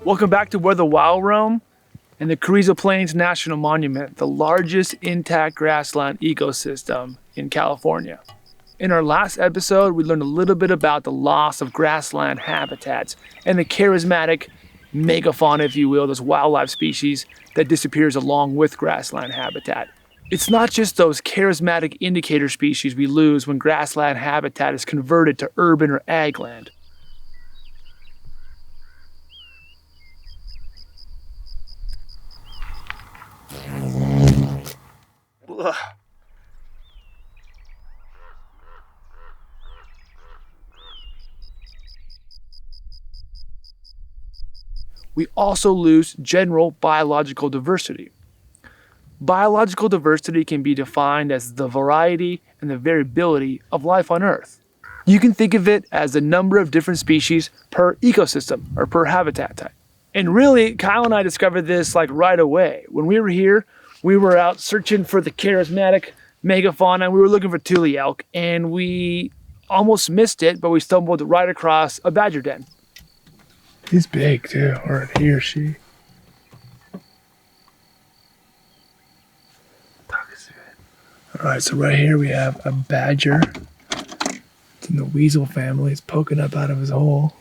Welcome back to Where the Wild Roam and the Carrizo Plain National Monument, the largest intact grassland ecosystem in California. In our last episode, we learned a little bit about the loss of grassland habitats and the charismatic megafauna, if you will, those wildlife species that disappears along with grassland habitat. It's not just those charismatic indicator species we lose when grassland habitat is converted to urban or ag land. Ugh. We also lose general biological diversity. Biological diversity can be defined as the variety and the variability of life on Earth. You can think of it as the number of different species per ecosystem or per habitat type. And really, Kyle and I discovered this right away. When we were here, we were out searching for the charismatic megafauna, and we were looking for tule elk, and we almost missed it, but we stumbled right across a badger den. He's big too, or he or she. All right, so right here we have a badger. It's in the weasel family. It's poking up out of his hole.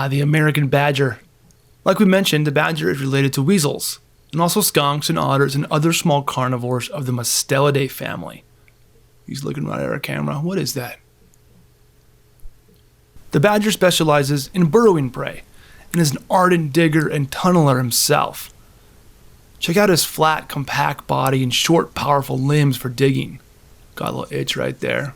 The American badger. Like we mentioned, the badger is related to weasels, and also skunks and otters and other small carnivores of the Mustelidae family. He's looking right at our camera. What is that? The badger specializes in burrowing prey, and is an ardent digger and tunneler himself. Check out his flat, compact body and short, powerful limbs for digging. Got a little itch right there.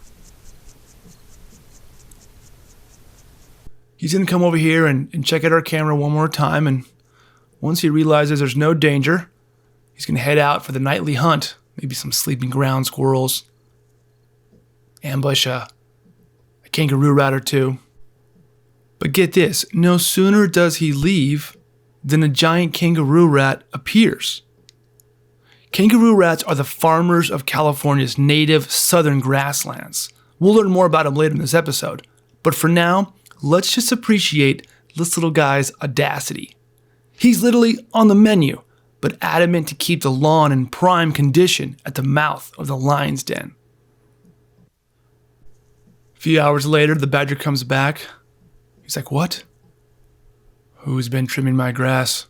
He's going to come over here and check out our camera one more time, and once he realizes there's no danger, he's going to head out for the nightly hunt. Maybe some sleeping ground squirrels. Ambush a kangaroo rat or two. But get this, no sooner does he leave than a giant kangaroo rat appears. Kangaroo rats are the farmers of California's native southern grasslands. We'll learn more about them later in this episode, but for now, let's just appreciate this little guy's audacity. He's literally on the menu, but adamant to keep the lawn in prime condition at the mouth of the lion's den. A few hours later, the badger comes back. He's like, "What? Who's been trimming my grass?"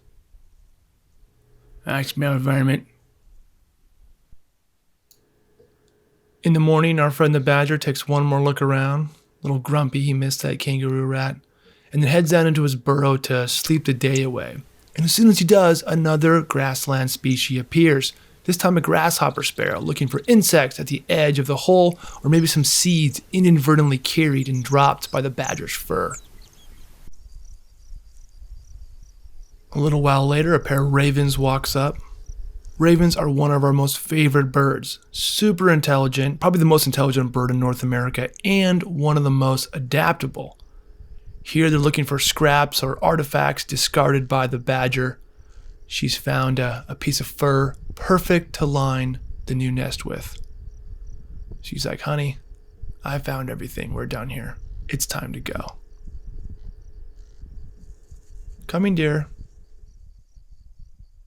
Ask my environment. In the morning, our friend the badger takes one more look around. A little grumpy, he missed that kangaroo rat, and then heads down into his burrow to sleep the day away. And as soon as he does, another grassland species appears, this time a grasshopper sparrow, looking for insects at the edge of the hole, or maybe some seeds inadvertently carried and dropped by the badger's fur. A little while later, a pair of ravens walks up. Ravens are one of our most favorite birds. Super intelligent, probably the most intelligent bird in North America, and one of the most adaptable. Here they're looking for scraps or artifacts discarded by the badger. She's found a piece of fur perfect to line the new nest with. She's like, "Honey, I found everything. We're done here. It's time to go." Coming, dear.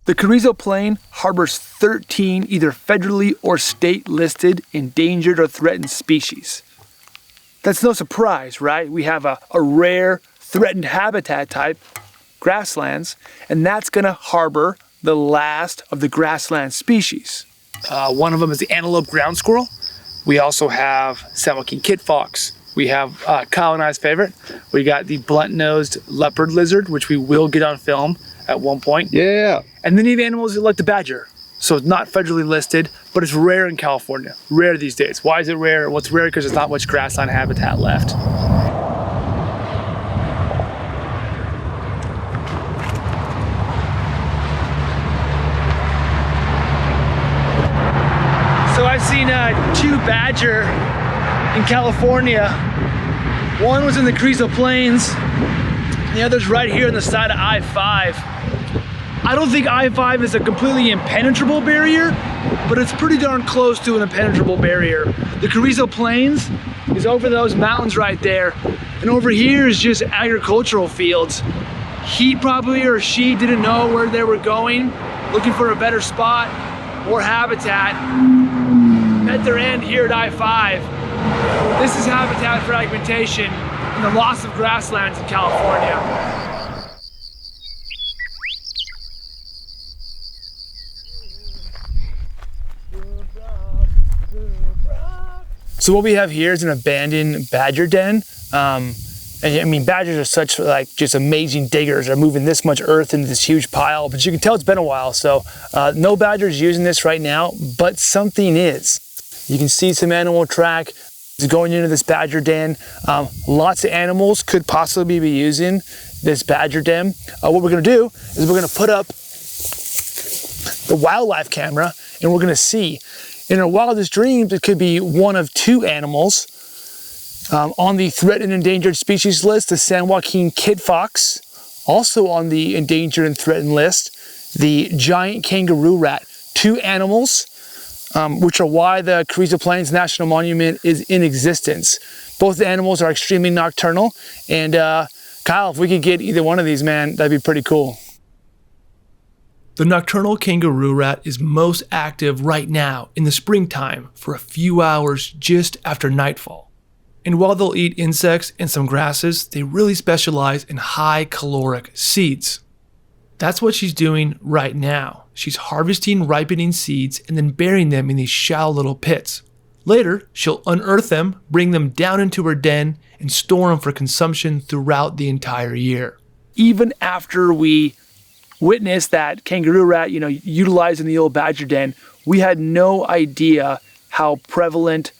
The Carrizo Plain harbors 13 either federally or state-listed endangered or threatened species. That's no surprise, right? We have a rare, threatened habitat type, grasslands, and that's going to harbor the last of the grassland species. One of them is the antelope ground squirrel. We also have San Joaquin kit fox. We have Kyle and I's favorite. We got the blunt-nosed leopard lizard, which we will get on film at one point. Yeah. And then you have animals like the badger. So it's not federally listed, but it's rare in California. Rare these days. Why is it rare? Well, it's rare because there's not much grassland habitat left. So I've seen two badger in California. One was in the Carrizo Plains. The other's right here on the side of I-5. I don't think I-5 is a completely impenetrable barrier, but it's pretty darn close to an impenetrable barrier. The Carrizo Plains is over those mountains right there, and over here is just agricultural fields. He probably or she didn't know where they were going, looking for a better spot, more habitat. Met their end here at I-5. This is habitat fragmentation and the loss of grasslands in California. So what we have here is an abandoned badger den. And I mean, badgers are such like just amazing diggers. They're moving this much earth into this huge pile, but you can tell it's been a while. So no badgers using this right now, but something is. You can see some animal track is going into this badger den. Lots of animals could possibly be using this badger den. What we're gonna do is we're gonna put up the wildlife camera and we're gonna see. In our wildest dreams, it could be one of two animals. On the threatened and endangered species list, the San Joaquin kit fox. Also on the endangered and threatened list, the giant kangaroo rat. Two animals, which are why the Carrizo Plain National Monument is in existence. Both the animals are extremely nocturnal. And Kyle, if we could get either one of these, man, that'd be pretty cool. The nocturnal kangaroo rat is most active right now in the springtime for a few hours just after nightfall. And while they'll eat insects and some grasses, they really specialize in high caloric seeds. That's what she's doing right now. She's harvesting ripening seeds and then burying them in these shallow little pits. Later, she'll unearth them, bring them down into her den, and store them for consumption throughout the entire year. Even after we witnessed that kangaroo rat, utilizing the old badger den, we had no idea how prevalent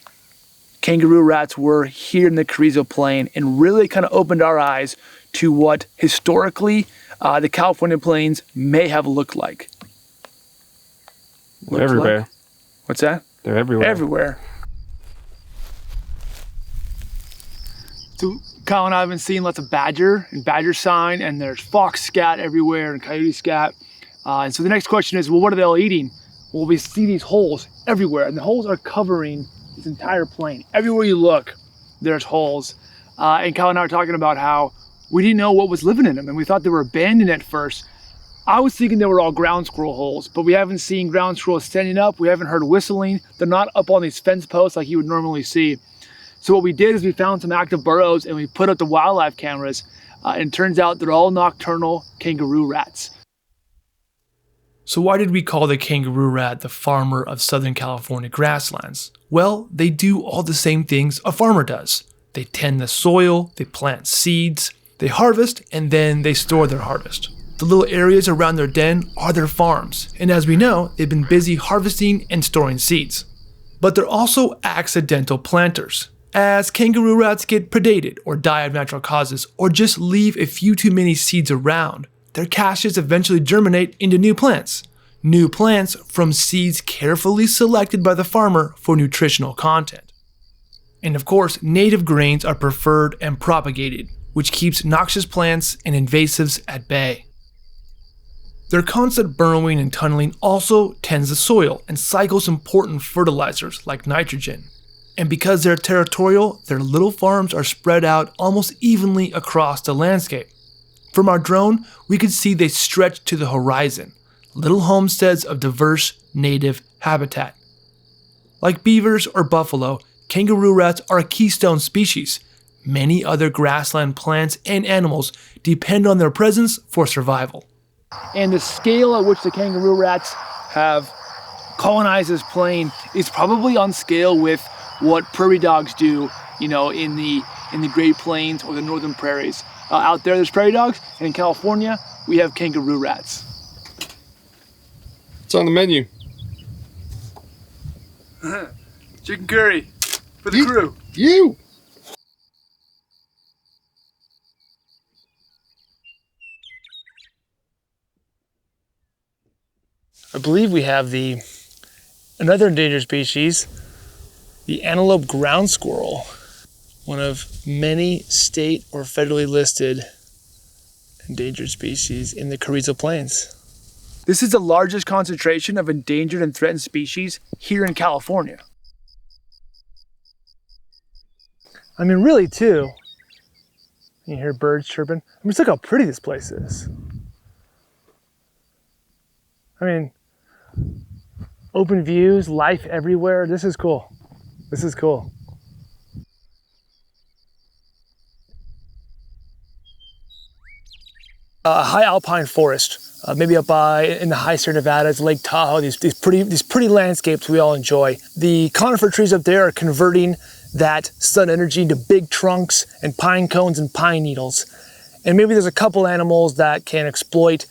kangaroo rats were here in the Carrizo Plain, and really kind of opened our eyes to what historically the California plains may have looked like. They're everywhere. What's that? They're everywhere. Everywhere. So Kyle and I have been seeing lots of badger and badger sign, and there's fox scat everywhere and coyote scat. And so the next question is, well, what are they all eating? Well, we see these holes everywhere, and the holes are covering this entire plain. Everywhere you look, there's holes. And Kyle and I were talking about how we didn't know what was living in them, and we thought they were abandoned at first. I was thinking they were all ground squirrel holes, but we haven't seen ground squirrels standing up. We haven't heard whistling. They're not up on these fence posts like you would normally see. So what we did is we found some active burrows and we put up the wildlife cameras, and it turns out they're all nocturnal kangaroo rats. So why did we call the kangaroo rat the farmer of Southern California grasslands? Well, they do all the same things a farmer does. They tend the soil, they plant seeds, they harvest, and then they store their harvest. The little areas around their den are their farms, and as we know, they've been busy harvesting and storing seeds. But they're also accidental planters. As kangaroo rats get predated or die of natural causes, or just leave a few too many seeds around, their caches eventually germinate into new plants. New plants from seeds carefully selected by the farmer for nutritional content. And of course, native grains are preferred and propagated, which keeps noxious plants and invasives at bay. Their constant burrowing and tunneling also tends the soil and cycles important fertilizers like nitrogen. And because they're territorial, their little farms are spread out almost evenly across the landscape. From our drone, we could see they stretch to the horizon, little homesteads of diverse native habitat. Like beavers or buffalo, kangaroo rats are a keystone species. Many other grassland plants and animals depend on their presence for survival. And the scale at which the kangaroo rats have colonize this plain is probably on scale with what prairie dogs do, in the Great Plains or the northern prairies. Out there's prairie dogs, and in California, we have kangaroo rats. It's on the menu. Chicken curry for the crew. You! I believe we have another endangered species, the antelope ground squirrel, one of many state or federally listed endangered species in the Carrizo Plains. This is the largest concentration of endangered and threatened species here in California. I mean, really, too. You hear birds chirping. I mean, just look how pretty this place is. I mean, open views, life everywhere. This is cool. This is cool. A high alpine forest, maybe up in the high Sierra Nevadas, Lake Tahoe, these pretty landscapes we all enjoy. The conifer trees up there are converting that sun energy into big trunks and pine cones and pine needles. And maybe there's a couple animals that can exploit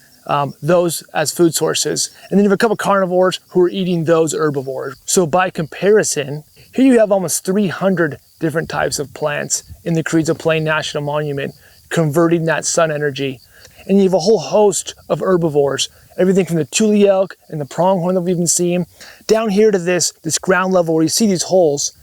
those as food sources. And then you have a couple carnivores who are eating those herbivores. So by comparison, here you have almost 300 different types of plants in the Carrizo Plain National Monument converting that sun energy. And you have a whole host of herbivores, everything from the tule elk and the pronghorn that we've been seeing, down here to this ground level where you see these holes,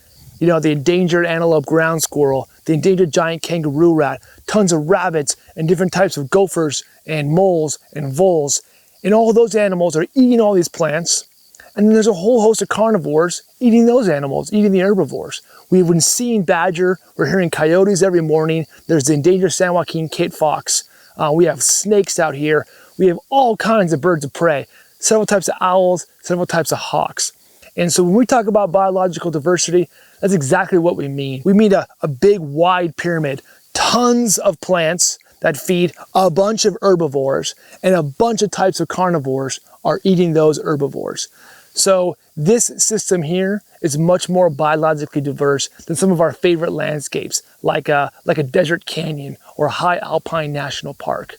the endangered antelope ground squirrel, the endangered giant kangaroo rat, tons of rabbits and different types of gophers and moles and voles. And all of those animals are eating all these plants. And then there's a whole host of carnivores eating those animals, eating the herbivores. We've been seeing badger, we're hearing coyotes every morning. There's the endangered San Joaquin kit fox. We have snakes out here. We have all kinds of birds of prey, several types of owls, several types of hawks. And so when we talk about biological diversity, that's exactly what we mean. We mean a big, wide pyramid, tons of plants that feed a bunch of herbivores, and a bunch of types of carnivores are eating those herbivores. So this system here is much more biologically diverse than some of our favorite landscapes, like a desert canyon or a high alpine national park.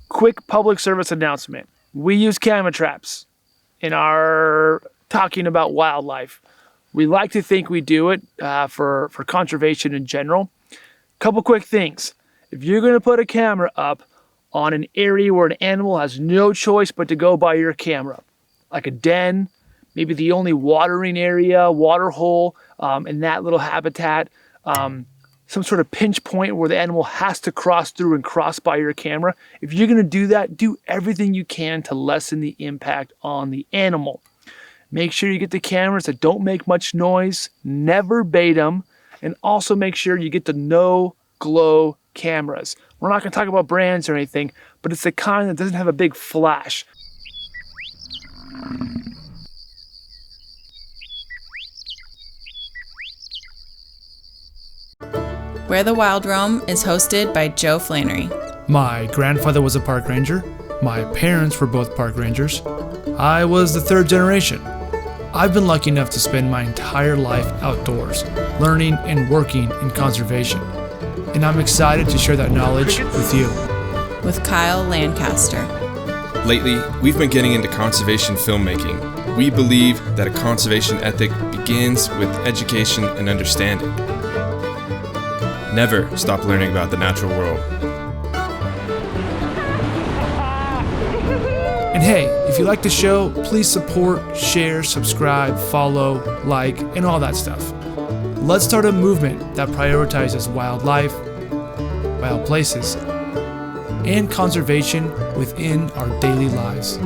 Quick public service announcement. We use camera traps in our talking about wildlife. We like to think we do it for conservation in general. Couple quick things. If you're going to put a camera up on an area where an animal has no choice but to go by your camera, like a den, maybe the only watering area, water hole in that little habitat, some sort of pinch point where the animal has to cross through and cross by your camera. If you're going to do that, do everything you can to lessen the impact on the animal. Make sure you get the cameras that don't make much noise, never bait them, and also make sure you get the no glow cameras. We're not going to talk about brands or anything, but it's the kind that doesn't have a big flash. Where the Wild Roam is hosted by Joe Flannery. My grandfather was a park ranger. My parents were both park rangers. I was the third generation. I've been lucky enough to spend my entire life outdoors, learning and working in conservation. And I'm excited to share that knowledge with you. With Kyle Lancaster. Lately, we've been getting into conservation filmmaking. We believe that a conservation ethic begins with education and understanding. Never stop learning about the natural world. And hey, if you like the show, please support, share, subscribe, follow, like, and all that stuff. Let's start a movement that prioritizes wildlife, wild places, and conservation within our daily lives.